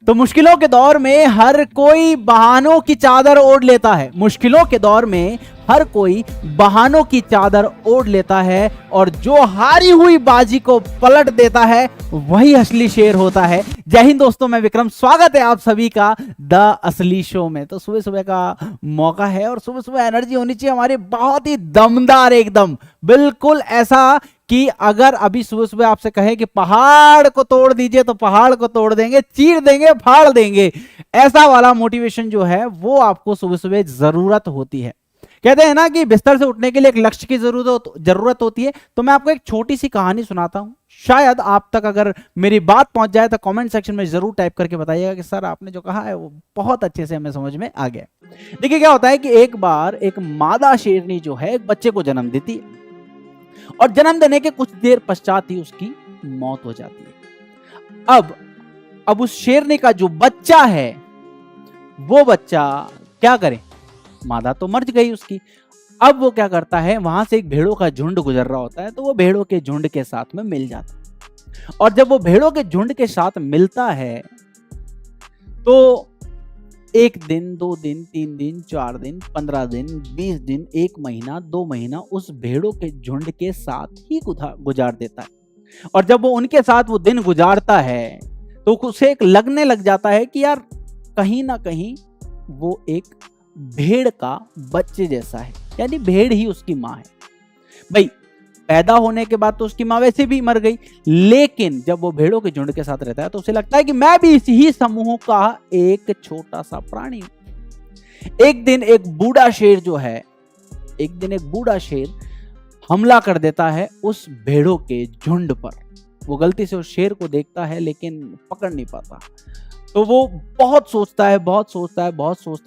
तो मुश्किलों के दौर में हर कोई बहानों की चादर ओढ़ लेता है। मुश्किलों के दौर में हर कोई बहानों की चादर ओढ़ लेता है और जो हारी हुई बाजी को पलट देता है वही असली शेर होता है। जय हिंद दोस्तों, मैं विक्रम, स्वागत है आप सभी का द असली शो में। तो सुबह सुबह का मौका है और सुबह सुबह एनर्जी होनी चाहिए हमारी बहुत ही दमदार, एकदम बिल्कुल ऐसा कि अगर अभी सुबह सुबह आपसे कहे कि पहाड़ को तोड़ दीजिए तो पहाड़ को तोड़ देंगे, चीर देंगे, फाड़ देंगे। ऐसा वाला मोटिवेशन जो है वो आपको सुबह सुबह जरूरत होती है। कहते हैं ना कि बिस्तर से उठने के लिए एक लक्ष्य की जरूरत होती है। तो मैं आपको एक छोटी सी कहानी सुनाता हूं, शायद आप तक अगर मेरी बात पहुंच जाए तो कमेंट सेक्शन में जरूर टाइप करके बताइएगा कि सर आपने जो कहा है वो बहुत अच्छे से हमें समझ में आ गया। देखिए क्या होता है कि एक बार एक मादा शेरनी जो है एक बच्चे को जन्म देती है और जन्म देने के कुछ देर पश्चात ही उसकी मौत हो जाती है। अब उस शेरनी का जो बच्चा है वो बच्चा क्या करे, मादा तो मर गई उसकी। अब वो क्या करता है, वहां से एक भेड़ों का झुंड गुजर रहा होता है तो वो भेड़ों के झुंड के साथ में मिल जाता है। और जब वो भेड़ों के झुंड के साथ मिलता है तो 1 दिन, 2 दिन, 3 दिन, 4 दिन, 15 दिन, 20 दिन, 1 महीना, 2 महीना उस भेड़ों के झुंड के साथ ही गुजार देता है। और जब वो उनके साथ वो दिन गुजारता है तो उसे एक लगने लग जाता है कि यार कहीं ना कहीं वो एक भेड़ का बच्चे जैसा है, यानी भेड़ ही उसकी माँ है। भाई पैदा होने के बाद तो उसकी माँ वैसे भी मर गई, लेकिन जब वो भेड़ों के झुंड के साथ रहता है तो उसे लगता है कि मैं भी इसी समूह का एक छोटा सा प्राणी हूं। एक दिन एक बूढ़ा शेर हमला कर देता है उस भेड़ों के झुंड पर। वो गलती से उस शेर को देखता है लेकिन पकड़ नहीं पाता। तो वो बहुत सोचता है।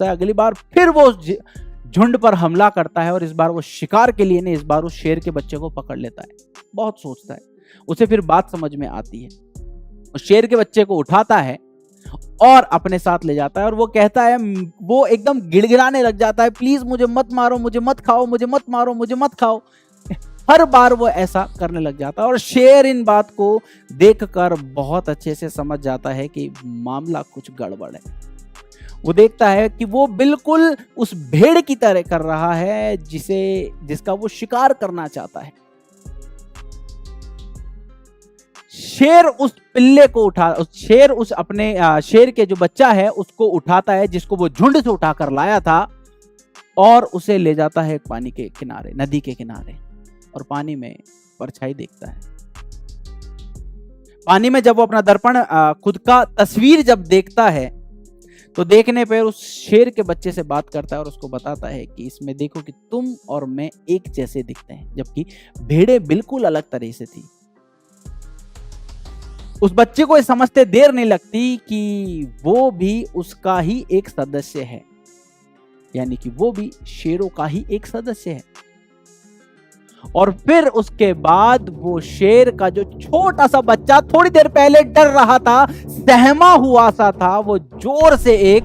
अगली बार फिर वो झुंड पर हमला करता है और इस बार वो शिकार के लिए नहीं, इस बार उस शेर के बच्चे को पकड़ लेता है। बहुत सोचता है, उसे फिर बात समझ में आती है। उस शेर के बच्चे को उठाता है और अपने साथ ले जाता है और वो कहता है, वो एकदम गिड़गिड़ाने लग जाता है, प्लीज मुझे मत मारो, मुझे मत खाओ, मुझे मत मारो, मुझे मत खाओ। हर बार वो ऐसा करने लग जाता है और शेर इन बात को देखकर बहुत अच्छे से समझ जाता है कि मामला कुछ गड़बड़ है। वो देखता है कि वो बिल्कुल उस भेड़ की तरह कर रहा है जिसका वो शिकार करना चाहता है। शेर उस पिल्ले को शेर के जो बच्चा है उसको उठाता है, जिसको वो झुंड से उठाकर लाया था, और उसे ले जाता है पानी के किनारे, नदी के किनारे, और पानी में परछाई देखता है। पानी में जब वो अपना दर्पण खुद का तस्वीर जब देखता है तो देखने पर उस शेर के बच्चे से बात करता है और उसको बताता है कि इसमें देखो कि तुम और मैं एक जैसे दिखते हैं, जबकि भेड़ें बिल्कुल अलग तरह से थी। उस बच्चे को ये समझते देर नहीं लगती कि वो भी उसका ही एक सदस्य है, यानी कि वो भी शेरों का ही एक सदस्य है। और फिर उसके बाद वो शेर का जो छोटा सा बच्चा थोड़ी देर पहले डर रहा था, सहमा हुआ सा था, वो जोर से एक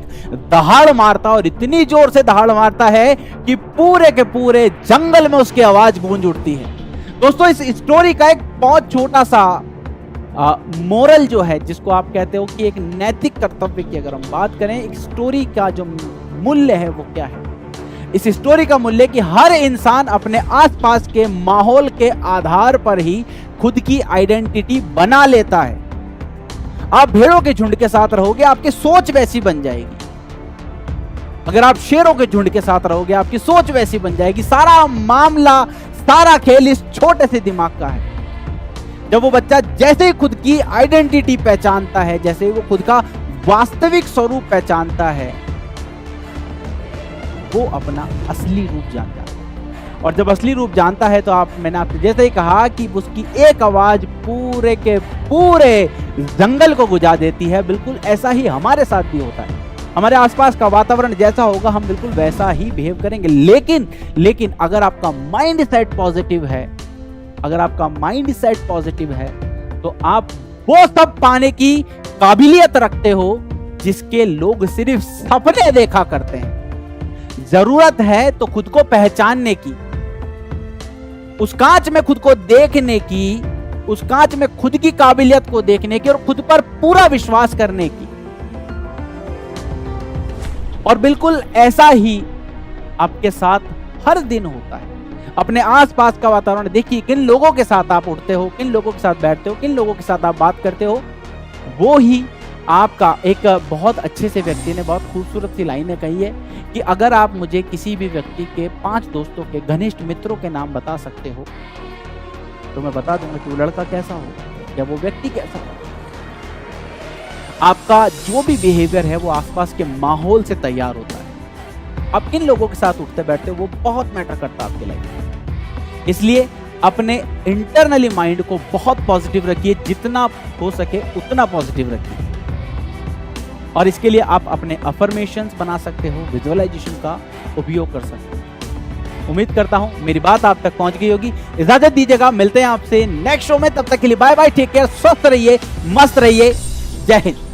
दहाड़ मारता, और इतनी जोर से दहाड़ मारता है कि पूरे के पूरे जंगल में उसकी आवाज गूंज उठती है। दोस्तों, इस स्टोरी का एक बहुत छोटा सा मोरल जो है, जिसको आप कहते हो कि एक नैतिक कर्तव्य की अगर हम बात करें, एक स्टोरी का जो मूल्य है वो क्या है? इस स्टोरी का मूल्य कि हर इंसान अपने आसपास के माहौल के आधार पर ही खुद की आइडेंटिटी बना लेता है। आप भेड़ों के झुंड के साथ रहोगे, आपकी सोच वैसी बन जाएगी। अगर आप शेरों के झुंड के साथ रहोगे, आपकी सोच वैसी बन जाएगी। सारा मामला, सारा खेल इस छोटे से दिमाग का है। जब वो बच्चा जैसे ही खुद की आइडेंटिटी पहचानता है, जैसे वो खुद का वास्तविक स्वरूप पहचानता है, वो अपना असली रूप जानता है। और जब असली रूप जानता है तो मैंने आपसे जैसे ही कहा कि उसकी एक आवाज पूरे के पूरे जंगल को गुजा देती है। बिल्कुल ऐसा ही हमारे साथ भी होता है। हमारे आसपास का वातावरण जैसा होगा हम बिल्कुल वैसा ही बिहेव करेंगे। लेकिन अगर आपका माइंड सेट पॉजिटिव है तो आप वो सब पाने की काबिलियत रखते हो जिसके लोग सिर्फ सपने देखा करते हैं। जरूरत है तो खुद को पहचानने की, उस कांच में खुद को देखने की, उस कांच में खुद की काबिलियत को देखने की और खुद पर पूरा विश्वास करने की। और बिल्कुल ऐसा ही आपके साथ हर दिन होता है। अपने आसपास का वातावरण देखिए, किन लोगों के साथ आप उठते हो, किन लोगों के साथ बैठते हो, किन लोगों के साथ आप बात करते हो, वो ही आपका एक बहुत अच्छे से व्यक्ति ने बहुत खूबसूरत सी लाइनें कही है कि अगर आप मुझे किसी भी व्यक्ति के 5 दोस्तों के घनिष्ठ मित्रों के नाम बता सकते हो तो मैं बता दूंगा कि वो लड़का कैसा हो या वो व्यक्ति कैसा हो। आपका जो भी बिहेवियर है वो आसपास के माहौल से तैयार होता है। आप किन लोगों के साथ उठते बैठते हो वो बहुत मैटर करता है आपके लाइफ में। इसलिए अपने इंटरनली माइंड को बहुत पॉजिटिव रखिए, जितना हो सके उतना पॉजिटिव रखिए। और इसके लिए आप अपने अफर्मेशंस बना सकते हो, विजुअलाइजेशन का उपयोग कर सकते हो। उम्मीद करता हूं मेरी बात आप तक पहुंच गई होगी। इजाजत दीजिएगा, मिलते हैं आपसे नेक्स्ट शो में। तब तक के लिए बाय बाय, टेक केयर, स्वस्थ रहिए, मस्त रहिए, जय हिंद।